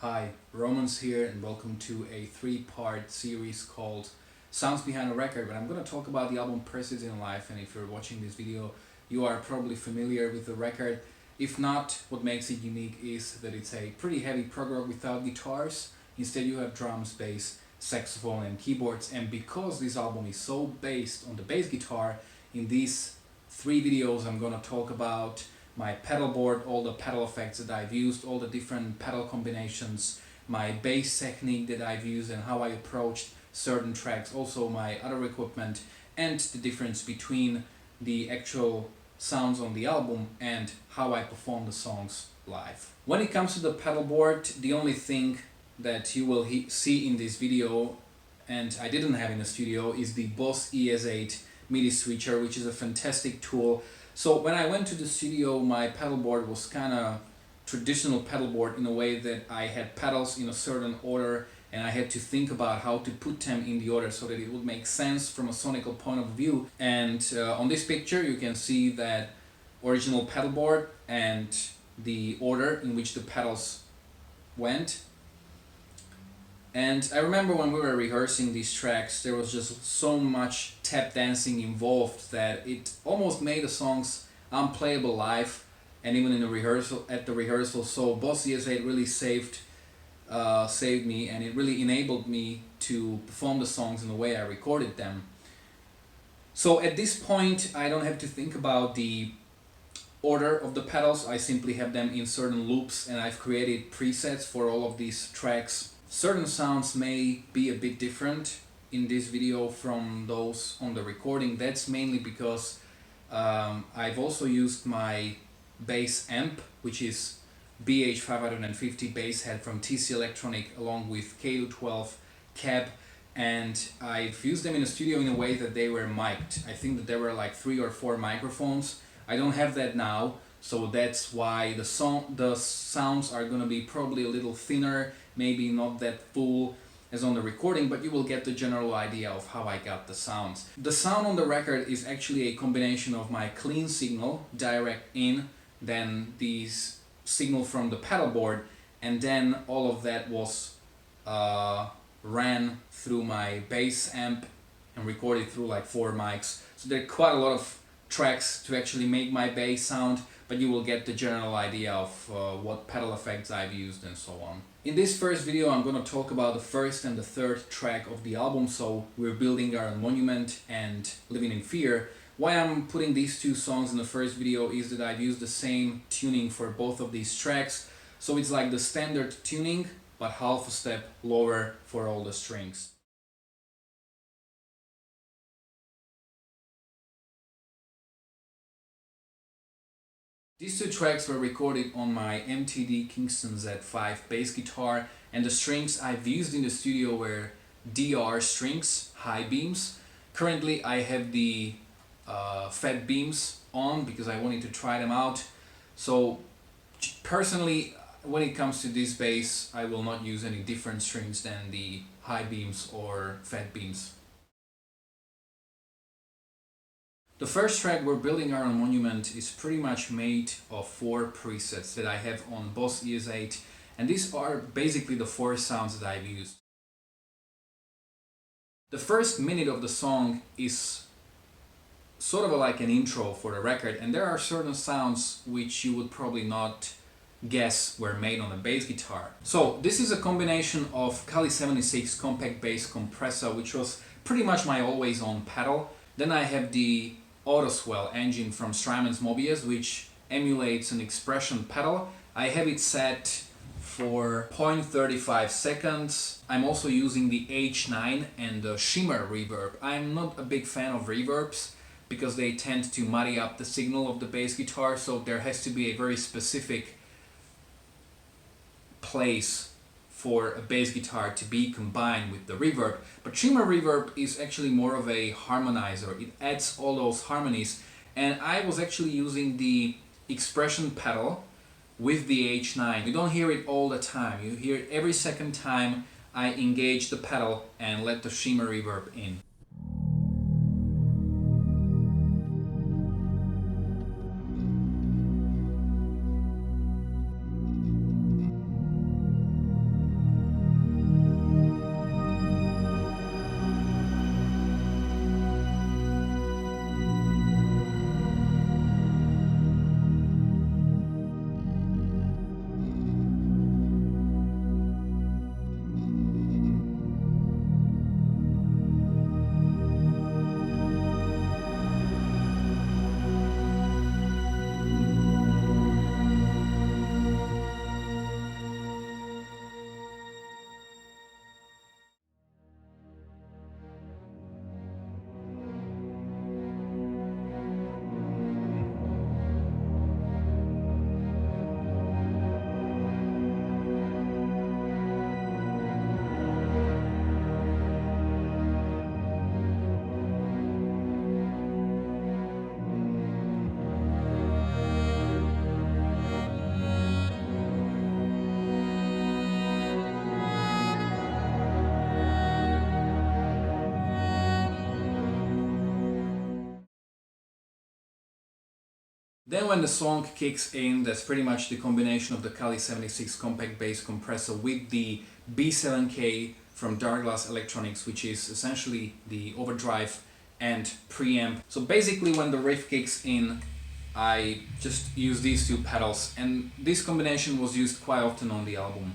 Hi, Romans here and welcome to a three-part series called Sounds Behind a Record, where I'm going to talk about the album Persons in Life. And if you're watching this video, you are probably familiar with the record. If not, what makes it unique is that it's a pretty heavy prog rock without guitars. Instead you have drums, bass, saxophone and keyboards. And because this album is so based on the bass guitar, in these three videos I'm going to talk about my pedal board, all the pedal effects that I've used, all the different pedal combinations, my bass technique that I've used and how I approached certain tracks, also my other equipment, and the difference between the actual sounds on the album and how I perform the songs live. When it comes to the pedal board, the only thing that you will see in this video, and I didn't have in the studio, is the Boss ES8 MIDI switcher, which is a fantastic tool. So when I went to the studio, my pedal board was kind of traditional pedal board in a way that I had pedals in a certain order and I had to think about how to put them in the order so that it would make sense from a sonical point of view. And on this picture you can see that original pedal board and the order in which the pedals went. And I remember when we were rehearsing these tracks, there was just so much tap dancing involved that it almost made the songs unplayable live and even in the rehearsal. So Boss ES8 really saved me, and it really enabled me to perform the songs in the way I recorded them. So at this point I don't have to think about the order of the pedals. I simply have them in certain loops and I've created presets for all of these tracks. Certain sounds may be a bit different in this video from those on the recording. That's mainly because I've also used my bass amp, which is BH550 bass head from TC Electronic, along with K212 cab, and I've used them in the studio in a way that they were mic'd. I think that there were like 3 or 4 microphones. I don't have that now, so that's why the sounds are gonna be probably a little thinner, maybe not that full as on the recording, but you will get the general idea of how I got the sounds. The sound on the record is actually a combination of my clean signal, direct in, then the signal from the pedal board, and then all of that was ran through my bass amp and recorded through like 4 mics. So there are quite a lot of tracks to actually make my bass sound, but you will get the general idea of what pedal effects I've used and so on. In this first video I'm going to talk about the first and the third track of the album, so We're Building Our Own Monument and Living in Fear. Why I'm putting these two songs in the first video is that I've used the same tuning for both of these tracks, so it's like the standard tuning but half a step lower for all the strings. These two tracks were recorded on my MTD Kingston Z5 bass guitar, and the strings I've used in the studio were DR strings, high beams. Currently I have the fat beams on because I wanted to try them out. So personally, when it comes to this bass, I will not use any different strings than the high beams or fat beams. The first track, We're Building Our Own Monument, is pretty much made of 4 presets that I have on Boss ES8, and these are basically the 4 sounds that I've used. The first minute of the song is sort of like an intro for the record, and there are certain sounds which you would probably not guess were made on a bass guitar. So this is a combination of Cali76 compact bass compressor, which was pretty much my always on pedal. Then I have the Autoswell engine from Strymon's Mobius, which emulates an expression pedal. I have it set for 0.35 seconds. I'm also using the H9 and the shimmer reverb. I'm not a big fan of reverbs because they tend to muddy up the signal of the bass guitar, so there has to be a very specific place for a bass guitar to be combined with the reverb. But shimmer reverb is actually more of a harmonizer. It adds all those harmonies, and I was actually using the expression pedal with the H9. You don't hear it all the time. You hear it every second time I engage the pedal and let the shimmer reverb in. Then when the song kicks in, that's pretty much the combination of the Cali76 compact bass compressor with the B7K from Darkglass Electronics, which is essentially the overdrive and preamp. So basically when the riff kicks in, I just use these two pedals, and this combination was used quite often on the album.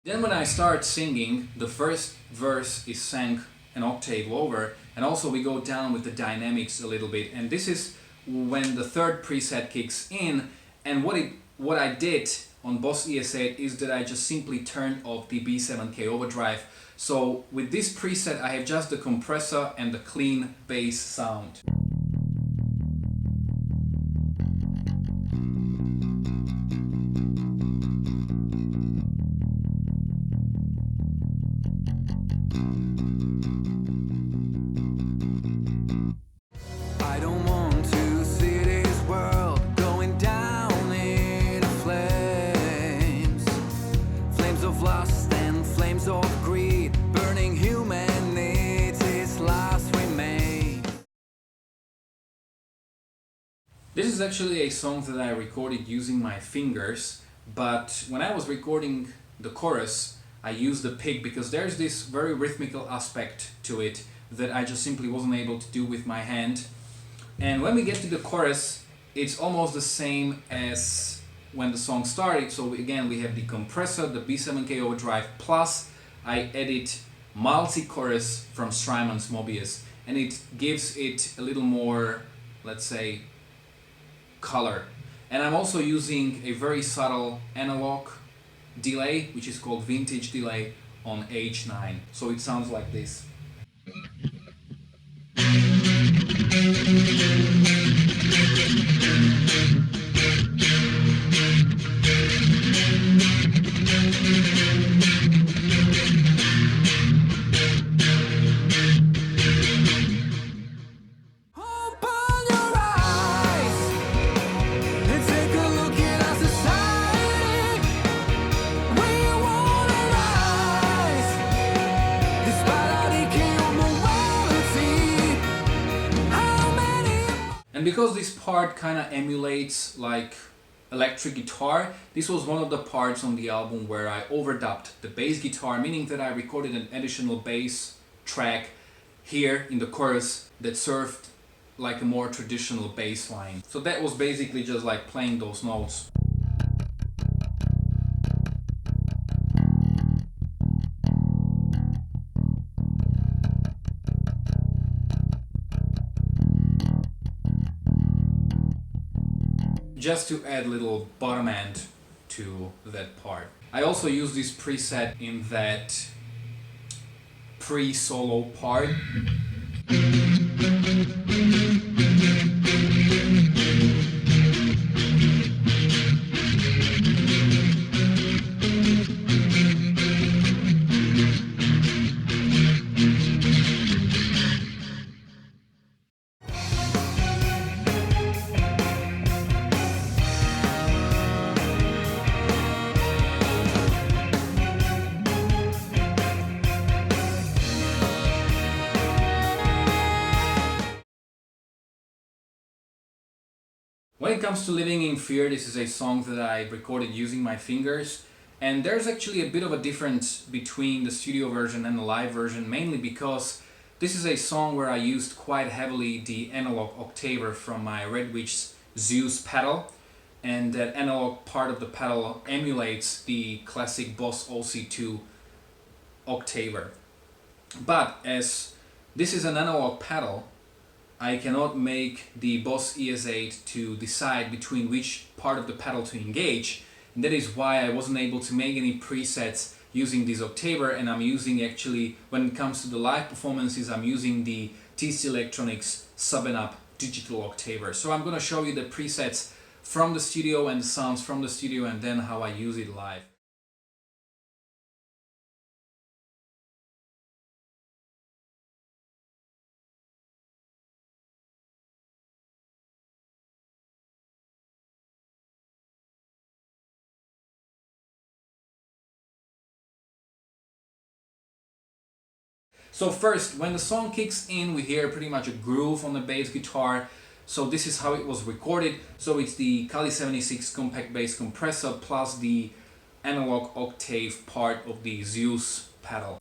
Then when I start singing, the first verse is sang an octave lower, and also we go down with the dynamics a little bit, and this is when the third preset kicks in. And what I did on Boss ES8 is that I just simply turned off the B7K overdrive. So with this preset I have just the compressor and the clean bass sound. This is actually a song that I recorded using my fingers, but when I was recording the chorus I used the pick because there's this very rhythmical aspect to it that I just simply wasn't able to do with my hand. And when we get to the chorus, it's almost the same as when the song started. So again, we have the compressor, the B7K overdrive, plus I edit multi-chorus from Strymon's Mobius, and it gives it a little more, let's say, color. And I'm also using a very subtle analog delay, which is called vintage delay, on H9. So it sounds like this. And because this part kind of emulates like electric guitar, this was one of the parts on the album where I overdubbed the bass guitar, meaning that I recorded an additional bass track here in the chorus that served like a more traditional bass line. So that was basically just like playing those notes. Just to add a little bottom end to that part. I also use this preset in that pre-solo part. When it comes to Living in Fear, this is a song that I recorded using my fingers, and there's actually a bit of a difference between the studio version and the live version, mainly because this is a song where I used quite heavily the analog octaver from my Red Witch's Zeus pedal, and that analog part of the pedal emulates the classic Boss OC2 octaver. But as this is an analog pedal, I cannot make the Boss ES8 to decide between which part of the pedal to engage, and that is why I wasn't able to make any presets using this octaver, and I'm using actually, when it comes to the live performances, I'm using the TC Electronics Sub and Up digital octaver. So I'm gonna show you the presets from the studio and the sounds from the studio, and then how I use it live. So first, when the song kicks in, we hear pretty much a groove on the bass guitar. So this is how it was recorded. So it's the Cali76 compact bass compressor plus the analog octave part of the Zeus pedal.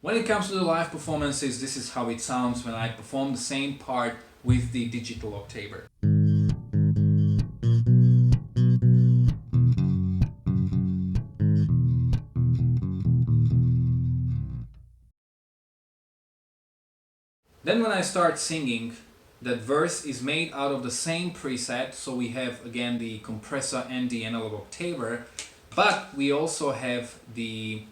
When it comes to the live performances, this is how it sounds when I perform the same part with the digital octaver. Then when I start singing, that verse is made out of the same preset, so we have again the compressor and the analog octaver, but we also have the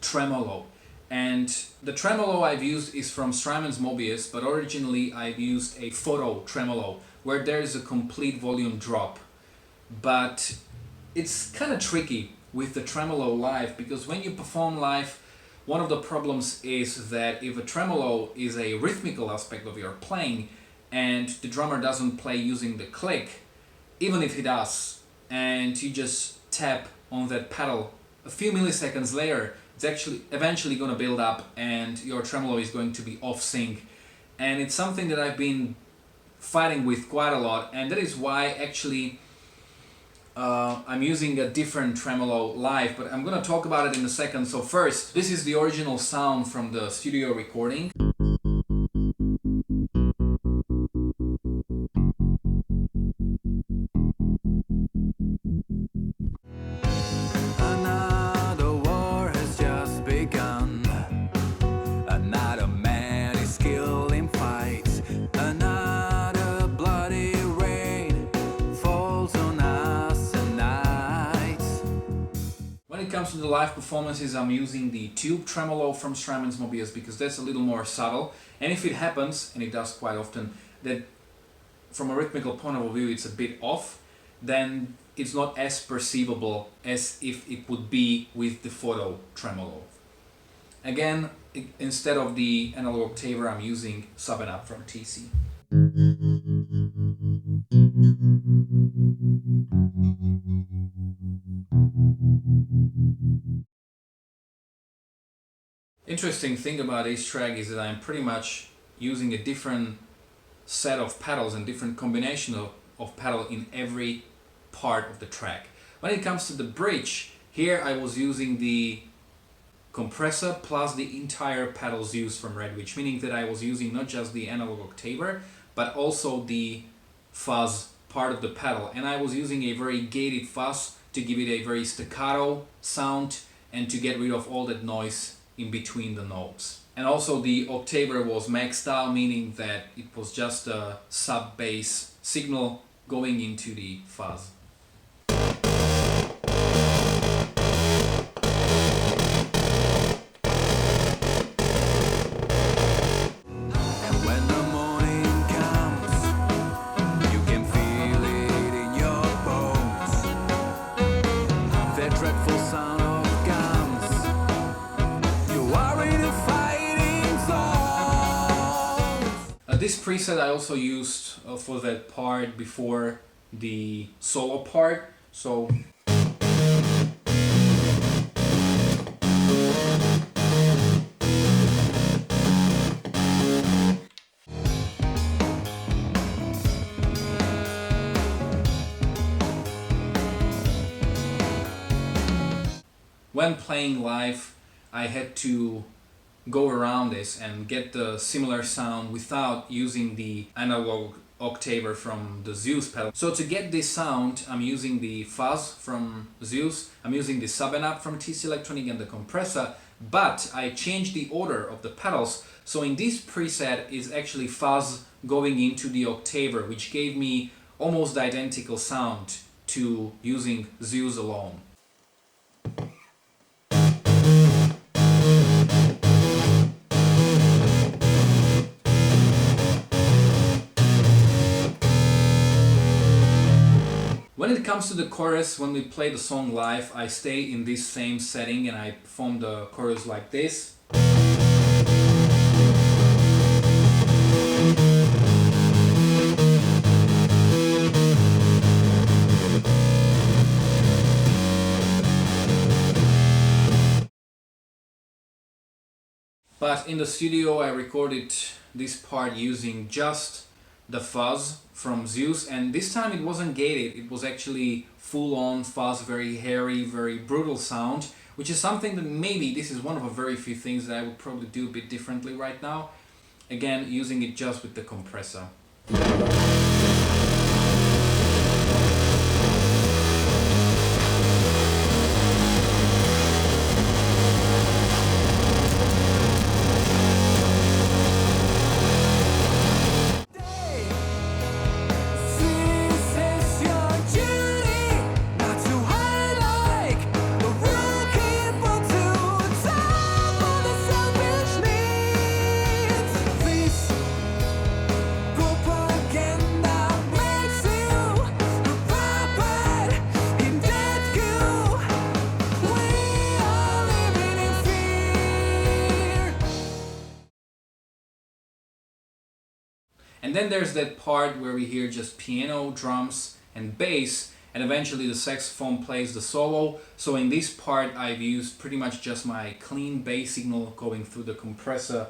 tremolo. And the tremolo I've used is from Strymon's Mobius, but originally I've used a photo tremolo where there is a complete volume drop. But it's kind of tricky with the tremolo live, because when you perform live, one of the problems is that if a tremolo is a rhythmical aspect of your playing and the drummer doesn't play using the click, even if he does, and you just tap on that pedal, a few milliseconds later, it's actually eventually going to build up and your tremolo is going to be off sync. And it's something that I've been fighting with quite a lot, and that is why actually I'm using a different tremolo live, but I'm going to talk about it in a second. So first, this is the original sound from the studio recording. When it comes to the live performances, I'm using the tube tremolo from Strymon's Mobius because that's a little more subtle, and if it happens, and it does quite often, that from a rhythmical point of view it's a bit off, then it's not as perceivable as if it would be with the photo tremolo. Again, instead of the analog octaver, I'm using sub and up from TC. Interesting thing about this track is that I'm pretty much using a different set of pedals and different combination of pedal in every part of the track. When it comes to the bridge, here I was using the compressor plus the entire pedal Zeus from Redwitch, meaning that I was using not just the analog octaver, but also the fuzz part of the pedal. And I was using a very gated fuzz to give it a very staccato sound and to get rid of all that noise in between the notes. And also the octaver was maxed out, meaning that it was just a sub-bass signal going into the fuzz. This preset I also used for that part before the solo part. So when playing live, I had to go around this and get the similar sound without using the analog octaver from the Zeus pedal. So to get this sound, I'm using the fuzz from Zeus, I'm using the sub-and-up from TC Electronic and the compressor, but I changed the order of the pedals. So in this preset is actually fuzz going into the octaver, which gave me almost identical sound to using Zeus alone. When it comes to the chorus, when we play the song live, I stay in this same setting and I perform the chorus like this. But in the studio I recorded this part using just the fuzz from Zeus, and this time it wasn't gated, it was actually full-on fuzz, very hairy, very brutal sound, which is something that maybe this is one of a very few things that I would probably do a bit differently right now. Again, using it just with the compressor. And then there's that part where we hear just piano, drums and bass, and eventually the saxophone plays the solo. So in this part I've used pretty much just my clean bass signal going through the compressor.